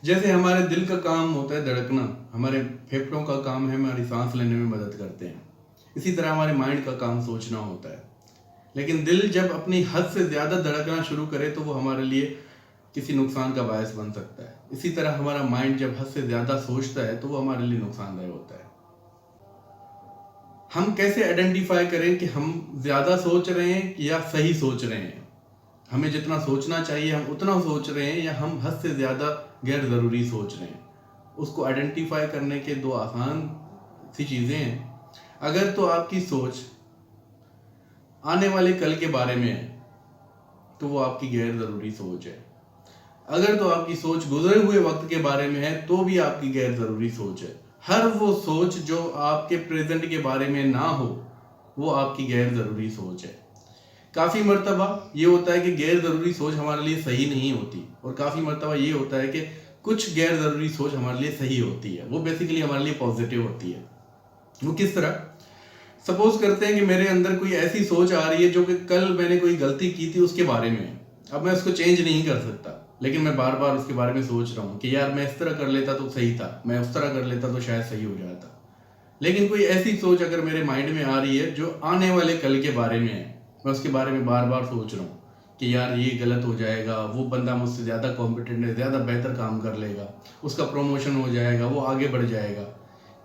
जैसे हमारे दिल का काम होता है धड़कना, हमारे फेफड़ों का काम है हमारी सांस लेने में मदद करते हैं, इसी तरह हमारे माइंड का काम सोचना होता है। लेकिन दिल जब अपनी हद से ज़्यादा धड़कना शुरू करे तो वो हमारे लिए किसी नुकसान का बायस बन सकता है। इसी तरह हमारा माइंड जब हद से ज़्यादा सोचता है तो वो हमारे लिए नुकसानदायक होता है। हम कैसे आइडेंटिफाई करें कि हम ज़्यादा सोच रहे हैं या सही सोच रहे हैं? हमें जितना सोचना चाहिए हम उतना सोच रहे हैं या हम हद से ज़्यादा गैर ज़रूरी सोच रहे हैं? उसको आइडेंटिफाई करने के दो आसान सी चीज़ें हैं। अगर तो आपकी सोच आने वाले कल के बारे में है तो वो आपकी गैर ज़रूरी सोच है। अगर तो आपकी सोच गुजरे हुए वक्त के बारे में है तो भी आपकी गैर ज़रूरी सोच है। हर वो सोच जो आपके प्रेजेंट के बारे में ना हो वो आपकी गैर ज़रूरी सोच है। काफ़ी मर्तबा ये होता है कि गैर ज़रूरी सोच हमारे लिए सही नहीं होती, और काफ़ी मर्तबा ये होता है कि कुछ गैर ज़रूरी सोच हमारे लिए सही होती है, वो बेसिकली हमारे लिए पॉजिटिव होती है। वो किस तरह? सपोज करते हैं कि मेरे अंदर कोई ऐसी सोच आ रही है जो कि कल मैंने कोई गलती की थी उसके बारे में है। अब मैं उसको चेंज नहीं कर सकता, लेकिन मैं बार बार उसके बारे में सोच रहा हूँ कि यार मैं इस तरह कर लेता तो सही था, मैं उस तरह कर लेता तो शायद सही हो जाता। लेकिन कोई ऐसी सोच अगर मेरे माइंड में आ रही है जो आने वाले कल के बारे में है, मैं उसके बारे में बार बार सोच रहा हूँ कि यार ये गलत हो जाएगा, वो बंदा मुझसे ज़्यादा कॉम्पिटेंट है, ज़्यादा बेहतर काम कर लेगा, उसका प्रमोशन हो जाएगा, वो आगे बढ़ जाएगा।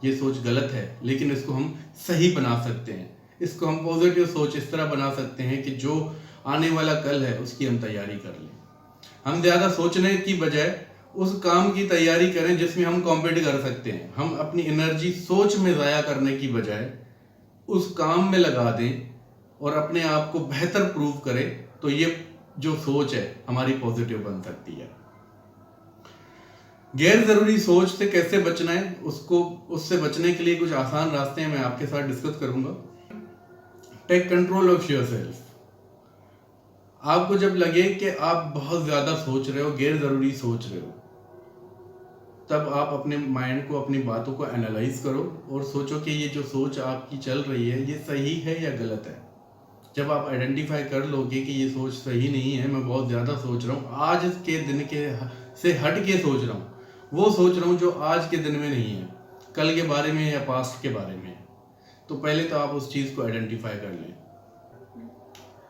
ये सोच गलत है, लेकिन इसको हम सही बना सकते हैं। इसको हम पॉजिटिव सोच इस तरह बना सकते हैं कि जो आने वाला कल है उसकी हम तैयारी कर लें। हम ज़्यादा सोचने की बजाय उस काम की तैयारी करें जिसमें हम कॉम्पीट कर सकते हैं। हम अपनी एनर्जी सोच में ज़ाया करने की बजाय उस काम में लगा दें और अपने आप को बेहतर प्रूव करें, तो ये जो सोच है हमारी पॉजिटिव बन सकती है। गैर ज़रूरी सोच से कैसे बचना है, उससे बचने के लिए कुछ आसान रास्ते मैं आपके साथ डिस्कस करूंगा। Take control of yourself. आपको जब लगे कि आप बहुत ज़्यादा सोच रहे हो, गैर ज़रूरी सोच रहे हो, तब आप अपने माइंड को, अपनी बातों को एनालाइज करो और सोचो कि ये जो सोच आपकी चल रही है ये सही है या गलत है। जब आप आइडेंटिफाई कर लोगे कि ये सोच सही नहीं है, मैं बहुत ज़्यादा सोच रहा हूँ, आज के दिन के से हट के सोच रहा हूँ, वो सोच रहा हूँ जो आज के दिन में नहीं है, कल के बारे में या पास्ट के बारे में, तो पहले तो आप उस चीज़ को आइडेंटिफाई कर लें।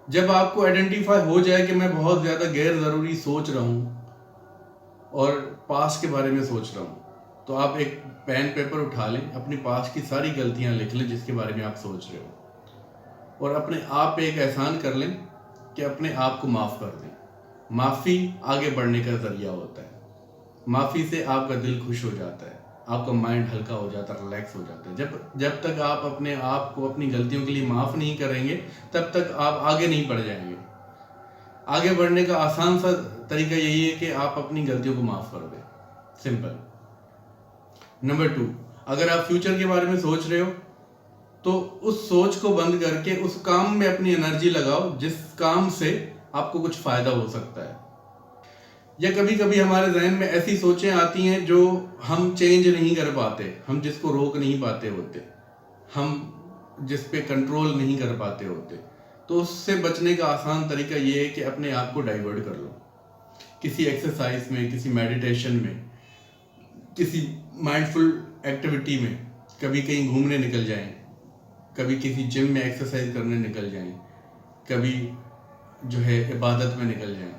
जब आपको आइडेंटिफाई हो जाए कि मैं बहुत ज़्यादा गैर ज़रूरी सोच रहा हूँ और पास्ट के बारे में सोच रहा हूँ, तो आप एक पेन पेपर उठा लें, अपनी पास्ट की सारी गलतियाँ लिख लें जिसके बारे में आप सोच रहे हो, और अपने आप पे एक एहसान कर लें कि अपने आप को माफ़ कर दें। माफ़ी आगे बढ़ने का ज़रिया होता है। माफ़ी से आपका दिल खुश हो जाता है, आपका माइंड हल्का हो जाता है, रिलैक्स हो जाता है। जब तक आप अपने आप को अपनी गलतियों के लिए माफ़ नहीं करेंगे तब तक आप आगे नहीं बढ़ जाएंगे। आगे बढ़ने का आसान सा तरीका यही है कि आप अपनी गलतियों को माफ़ कर दें, सिंपल। नंबर 2, अगर आप फ्यूचर के बारे में सोच रहे हो तो उस सोच को बंद करके उस काम में अपनी एनर्जी लगाओ जिस काम से आपको कुछ फायदा हो सकता है। या कभी कभी हमारे जहन में ऐसी सोचें आती हैं जो हम चेंज नहीं कर पाते, हम जिसको रोक नहीं पाते होते, हम जिस पे कंट्रोल नहीं कर पाते होते, तो उससे बचने का आसान तरीका ये है कि अपने आप को डाइवर्ट कर लो, किसी एक्सरसाइज में, किसी मेडिटेशन में, किसी माइंडफुल एक्टिविटी में, कभी कहीं घूमने निकल जाएं, कभी किसी जिम में एक्सरसाइज करने निकल जाएं, कभी जो है इबादत में निकल जाएं।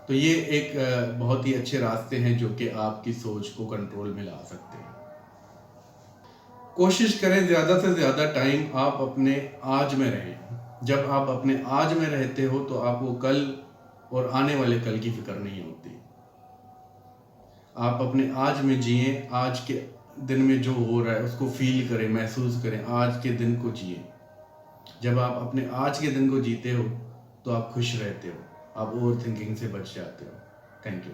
तो ये एक बहुत ही अच्छे रास्ते हैं जो कि आपकी सोच को कंट्रोल में ला सकते हैं। कोशिश करें ज़्यादा से ज़्यादा टाइम आप अपने आज में रहें। जब आप अपने आज में रहते हो तो आपको कल और आने वाले कल की फिक्र नहीं होती। आप अपने आज में जिएं, आज के दिन में जो हो रहा है उसको फील करें, महसूस करें, आज के दिन को जिएं। जब आप अपने आज के दिन को जीते हो तो आप खुश रहते हो, आप ओवर थिंकिंग से बच जाते हो। Thank you.